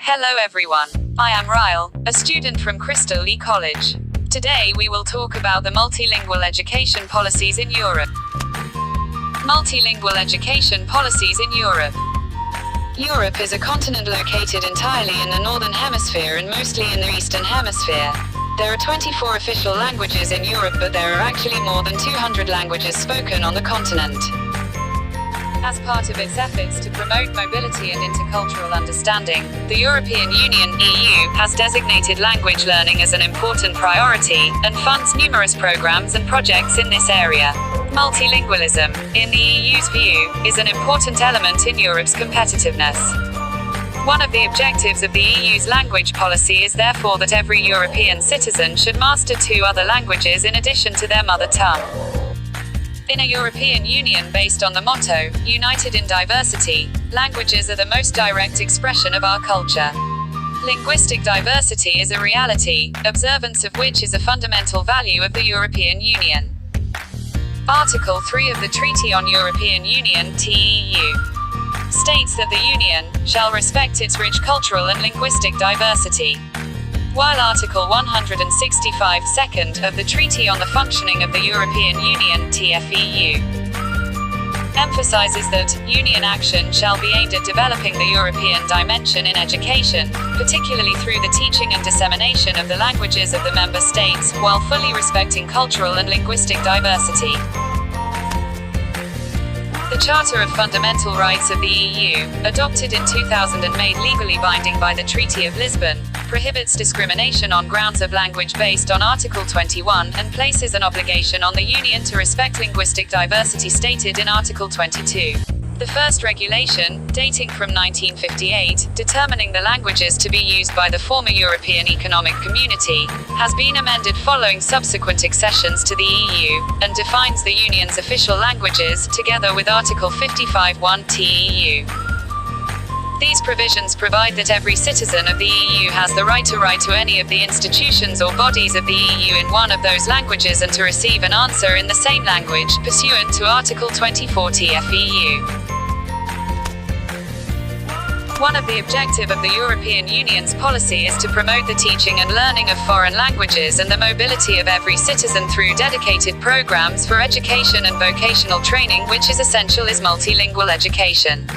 Hello everyone. I am Ryle, a student from Crystal Lee College. Today we will talk about the multilingual education policies in Europe. Multilingual education policies in Europe. Europe is a continent located entirely in the Northern Hemisphere and mostly in the Eastern Hemisphere. There are 24 official languages in Europe, but there are actually more than 200 languages spoken on the continent. As part of its efforts to promote mobility and intercultural understanding, the European Union (EU) has designated language learning as an important priority, and funds numerous programs and projects in this area. Multilingualism, in the EU's view, is an important element in Europe's competitiveness. One of the objectives of the EU's language policy is therefore that every European citizen should master 2 other languages in addition to their mother tongue. In a European Union based on the motto, United in Diversity, languages are the most direct expression of our culture. Linguistic diversity is a reality, observance of which is a fundamental value of the European Union. Article 3 of the Treaty on European Union (TEU) states that the Union shall respect its rich cultural and linguistic diversity. While Article 165 2nd of the Treaty on the Functioning of the European Union (TFEU) emphasizes that Union action shall be aimed at developing the European dimension in education, particularly through the teaching and dissemination of the languages of the member states, while fully respecting cultural and linguistic diversity. The Charter of Fundamental Rights of the EU, adopted in 2000 and made legally binding by the Treaty of Lisbon, prohibits discrimination on grounds of language based on Article 21 and places an obligation on the Union to respect linguistic diversity stated in Article 22. The first regulation, dating from 1958, determining the languages to be used by the former European Economic Community, has been amended following subsequent accessions to the EU, and defines the Union's official languages, together with Article 55(1) TEU. These provisions provide that every citizen of the EU has the right to write to any of the institutions or bodies of the EU in one of those languages and to receive an answer in the same language, pursuant to Article 24 TFEU. One of the objectives of the European Union's policy is to promote the teaching and learning of foreign languages and the mobility of every citizen through dedicated programs for education and vocational training, which is essential is multilingual education.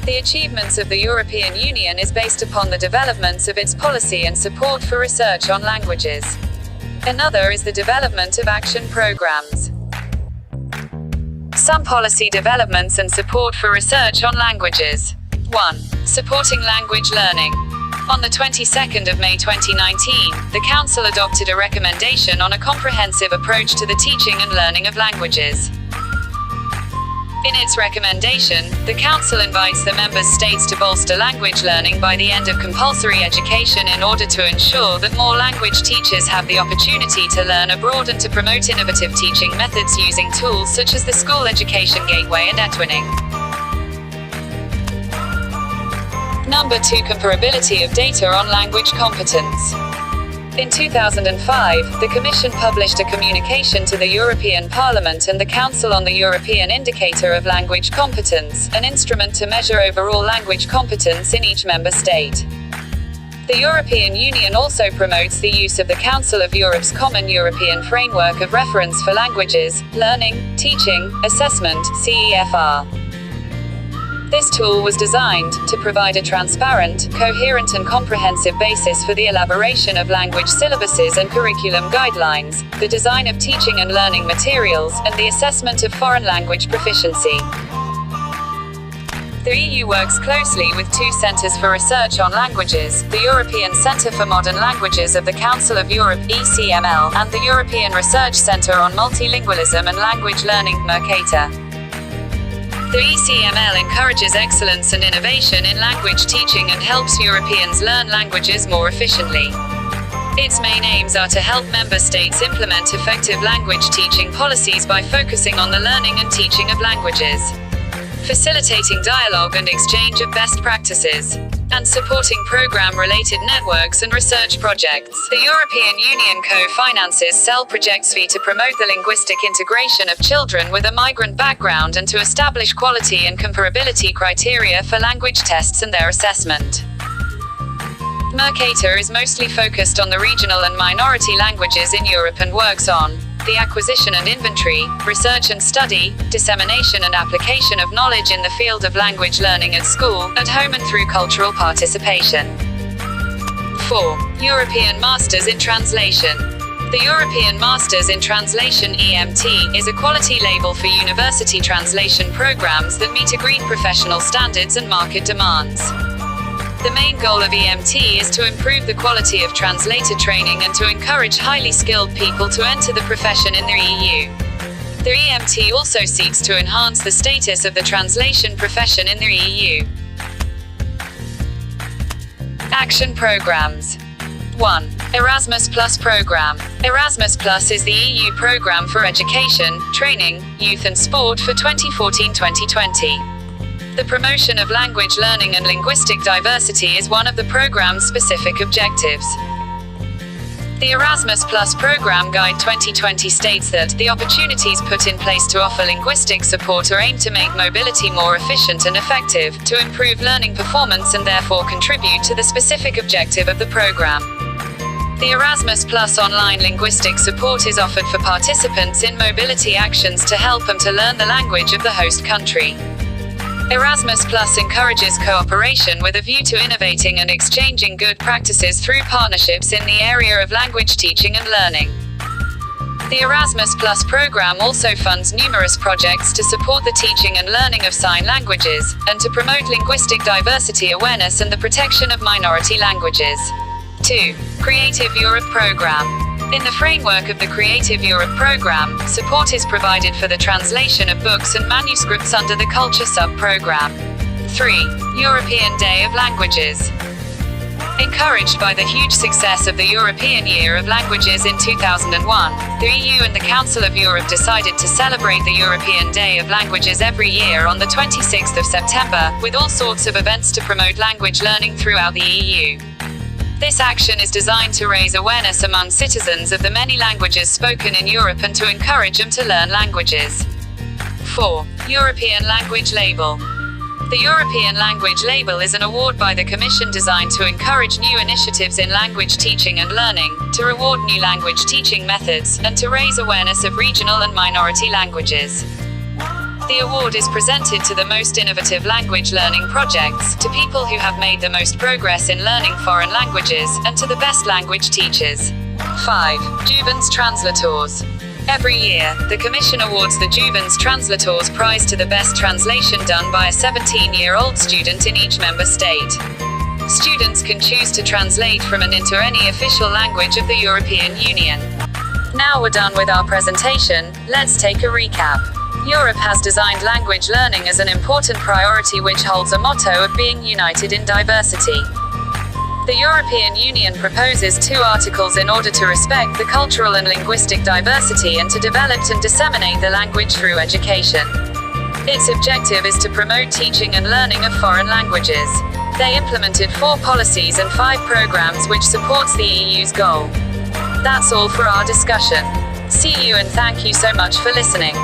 The achievements of the European Union is based upon the developments of its policy and support for research on languages. Another is the development of action programs. Some policy developments and support for research on languages. 1. Supporting language learning. On the 22nd of May 2019, the Council adopted a recommendation on a comprehensive approach to the teaching and learning of languages. In its recommendation, the Council invites the Member States to bolster language learning by the end of compulsory education in order to ensure that more language teachers have the opportunity to learn abroad and to promote innovative teaching methods using tools such as the School Education Gateway and eTwinning. Number 2. Comparability of data on language competence. In 2005, the Commission published a communication to the European Parliament and the Council on the European Indicator of Language Competence, an instrument to measure overall language competence in each member state. The European Union also promotes the use of the Council of Europe's Common European Framework of Reference for Languages, Learning, Teaching, Assessment, CEFR. This tool was designed to provide a transparent, coherent and comprehensive basis for the elaboration of language syllabuses and curriculum guidelines, the design of teaching and learning materials, and the assessment of foreign language proficiency. The EU works closely with 2 centers for research on languages, the European Centre for Modern Languages of the Council of Europe (ECML) and the European Research Centre on Multilingualism and Language Learning (Mercator). The ECML encourages excellence and innovation in language teaching and helps Europeans learn languages more efficiently. Its main aims are to help member states implement effective language teaching policies by focusing on the learning and teaching of languages, facilitating dialogue and exchange of best practices, and supporting program-related networks and research projects. The European Union co-finances CEL projects fee to promote the linguistic integration of children with a migrant background and to establish quality and comparability criteria for language tests and their assessment. Mercator is mostly focused on the regional and minority languages in Europe and works on the acquisition and inventory, research and study, dissemination and application of knowledge in the field of language learning at school, at home and through cultural participation. 4. European Masters in Translation. The European Masters in Translation (EMT) is a quality label for university translation programs that meet agreed professional standards and market demands. The main goal of EMT is to improve the quality of translator training and to encourage highly skilled people to enter the profession in the EU. The EMT also seeks to enhance the status of the translation profession in the EU. Action programs. 1. Erasmus Plus program. Erasmus Plus is the EU program for education, training, youth and sport for 2014-2020. The promotion of language learning and linguistic diversity is one of the program's specific objectives. The Erasmus Plus Program Guide 2020 states that the opportunities put in place to offer linguistic support are aimed to make mobility more efficient and effective, to improve learning performance and therefore contribute to the specific objective of the program. The Erasmus Plus online linguistic support is offered for participants in mobility actions to help them to learn the language of the host country. Erasmus Plus encourages cooperation with a view to innovating and exchanging good practices through partnerships in the area of language teaching and learning. The Erasmus Plus program also funds numerous projects to support the teaching and learning of sign languages, and to promote linguistic diversity awareness and the protection of minority languages. 2. Creative Europe Program. In the framework of the Creative Europe program, support is provided for the translation of books and manuscripts under the Culture sub-program. 3. European Day of Languages. Encouraged by the huge success of the European Year of Languages in 2001, the EU and the Council of Europe decided to celebrate the European Day of Languages every year on the 26th of September, with all sorts of events to promote language learning throughout the EU. This action is designed to raise awareness among citizens of the many languages spoken in Europe and to encourage them to learn languages. 4. European Language Label. The European Language Label is an award by the Commission designed to encourage new initiatives in language teaching and learning, to reward new language teaching methods, and to raise awareness of regional and minority languages. The award is presented to the most innovative language learning projects, to people who have made the most progress in learning foreign languages, and to the best language teachers. 5. Juvens Translators. Every year, the Commission awards the Juvens Translators Prize to the best translation done by a 17-year-old student in each member state. Students can choose to translate from and into any official language of the European Union. Now we're done with our presentation, let's take a recap. Europe has designed language learning as an important priority which holds a motto of being united in diversity. The European Union proposes 2 articles in order to respect the cultural and linguistic diversity and to develop and disseminate the language through education. Its objective is to promote teaching and learning of foreign languages. They implemented 4 policies and 5 programs which supports the EU's goal. That's all for our discussion. See you and thank you so much for listening.